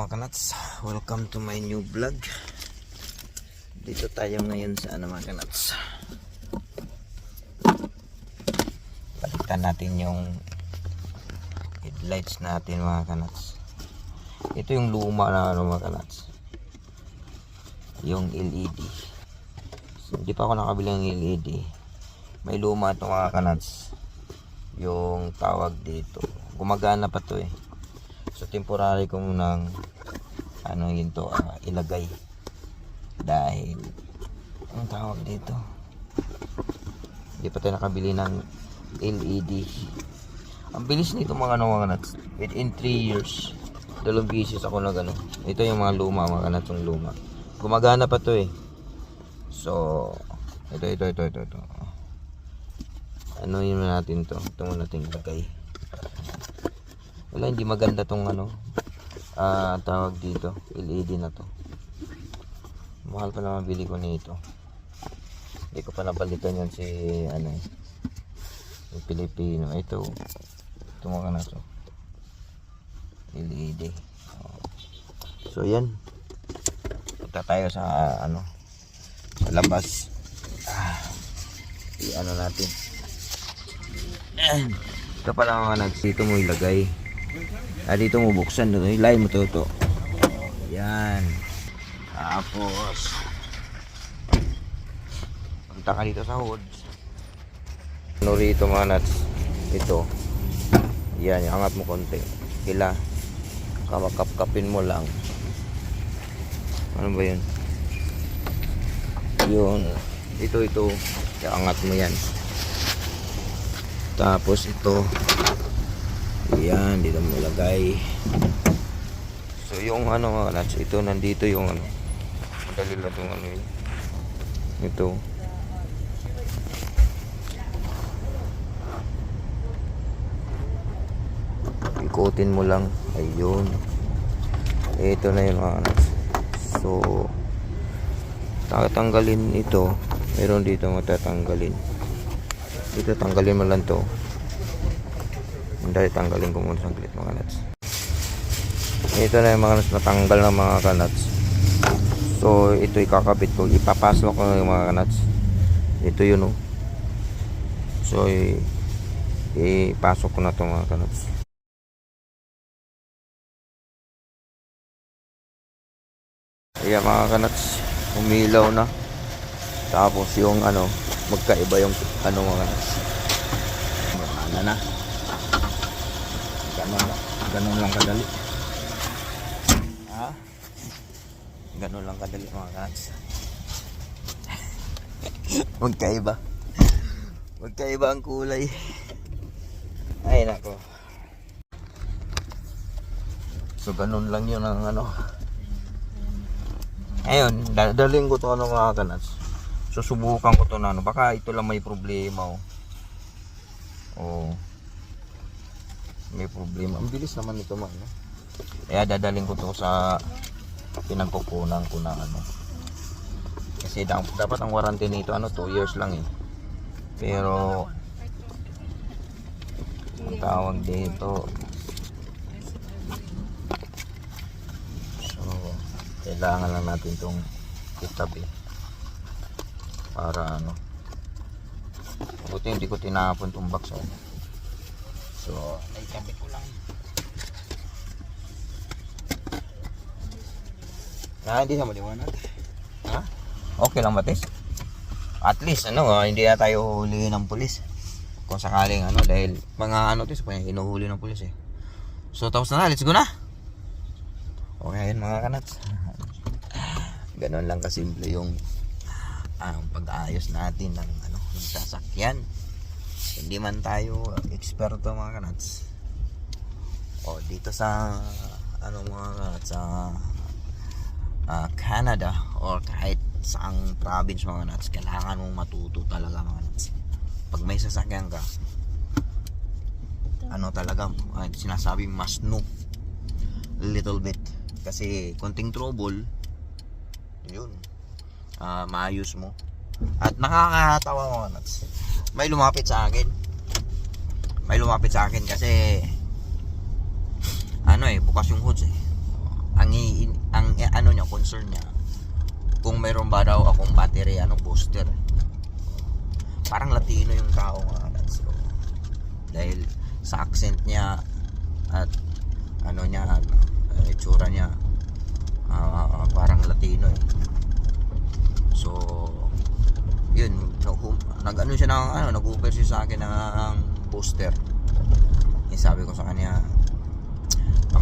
mga kanats, welcome to my new vlog. Dito tayo ngayon sa mga kanats. Balikan natin yung headlights natin mga kanats. Ito yung luma na mga kanats, yung LED. So, hindi pa ako nakabili ng LED. May luma ito mga kanats, yung tawag dito. Gumagana pa to eh. So temporary ko munang yun to, ilagay dahil ang tawag dito, hindi pa tayo nakabili ng LED. Ang bilis nito mga mga nuts. Within 3 years 2 pieces ako na gano'n. Ito yung mga luma mga nuts, yung luma gumagana pa to eh. So ito ano yun natin to, ito mo natin ilagay. Wala, hindi maganda tong tawag dito, LED na to. Mahal pa naman bili ko nito. Hindi ko pa nabalikan yan si yung Pilipino. Ito mga na to, LED. So yan, punta tayo sa sa labas. Natin. Ito pala mga dito mo ilagay. Dito mo buksan, ilay mo to. Yan. Tapos punta ka dito sa hoods. Rito mga nuts. Ito. Yan, angat mo konti. Kila kamakap-kapin mo lang. Ano ba yun? Yun. Ito. Angat mo yan. Tapos ito. Yan, dito mo lagay. So yung mga nuts, ito nandito yung madali lang itong yun. Ito. Ikutin mo lang. Ayun. Ito na yung mga nuts. So tatanggalin ito. Meron dito matatanggalin. Dito tanggalin mo lang to. Dahil tanggalin ko muna saglit mga nuts. Ito na yung mga nuts natanggal ng mga kanuts. So ito ikakabit ko, ipapasok ko yung mga kanuts. Ito yun So ipasok ko na itong mga kanuts. Ayan mga kanuts, umilaw na. Tapos yung magkaiba yung mga nuts. Na ganun lang kadali. Ganun lang kadali mga kats. Magkaiba ang kulay. Ay nako. So ganun lang yun ang Ayun, dadaling ko to mga kanats. Susubukan ko to baka ito lang may problema may problema. Ang bilis naman ito kaya dadaling ko to sa pinagkukunan ko na kasi dapat ang warranty nito 2 years lang pero ang tawag dito, so kailangan lang natin itong itabi para buti hindi ko tinapon itong box so naitabi ko lang. Hindi na maliwanag. Okay lang ba tes? At least hindi na tayo huli ng pulis kung sakaling dahil mga tes hinuhuli ng pulis So tapos na, let's go na. Okay yun mga kanats. Ganon lang kasimple yung pag-aayos natin ng sasakyan. Hindi man tayo eksperto mga kanats. Dito sa mga kanats sa Canada or kahit saang province mga nuts, kailangan mong matuto talaga mga nuts. Pag may sasakyan ka, talaga sinasabi must know little bit kasi konting trouble yun, maayos mo. At nakakatawa mga nuts, may lumapit sa akin kasi bukas yung hoods ang ano niya, concern niya, kung mayroon ba daw akong battery, booster. Parang Latino yung tao nga. So, dahil sa accent niya at niya, itsura niya, parang Latino eh. So, yun, nag-ano siya ng nag-offer siya sa akin ng booster. Sabi ko sa kanya,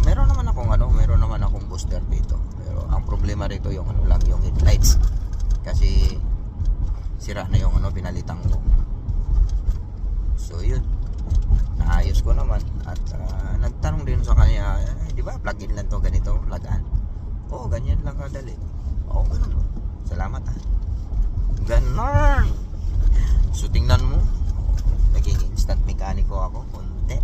meron naman akong booster dito. Pero ang problema dito yung yung headlights. Kasi sira na yung pinalitan ko. So yun, naayos ko naman at nagtanong din sa kanya, di ba plug-in lang to, ganito, plug-an? Oo, ganyan lang kadali. Oo, ganun. Salamat ha. Ganon. So tingnan mo, naging instant mekaniko ako, konti.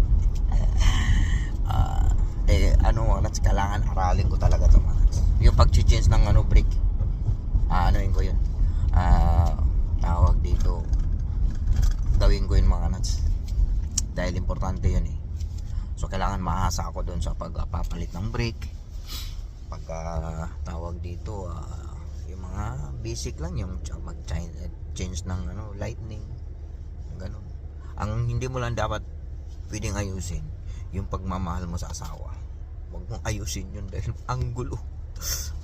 Kailangan aralin ko talaga ito, mga nuts. Yung pag-change ng brake, ko yun, tawag dito, gawin ko yun, mga nuts, dahil importante yun eh. So kailangan maasa ako doon sa pagpapalit ng brake, tawag dito, yung mga basic lang, yung mag-change ng lightning, ganun. Ang hindi mo lang dapat pwedeng ayusin, yung pagmamahal mo sa asawa. Huwag mong ayusin yun dahil ang gulo.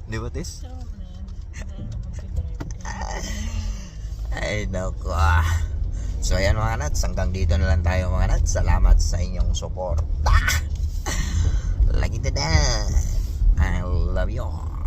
Di ba, Tes? Ay, naku. So, ayan mga nuts. Hanggang dito na lang tayo mga nuts. Salamat sa inyong support. Lagi na. I love you all.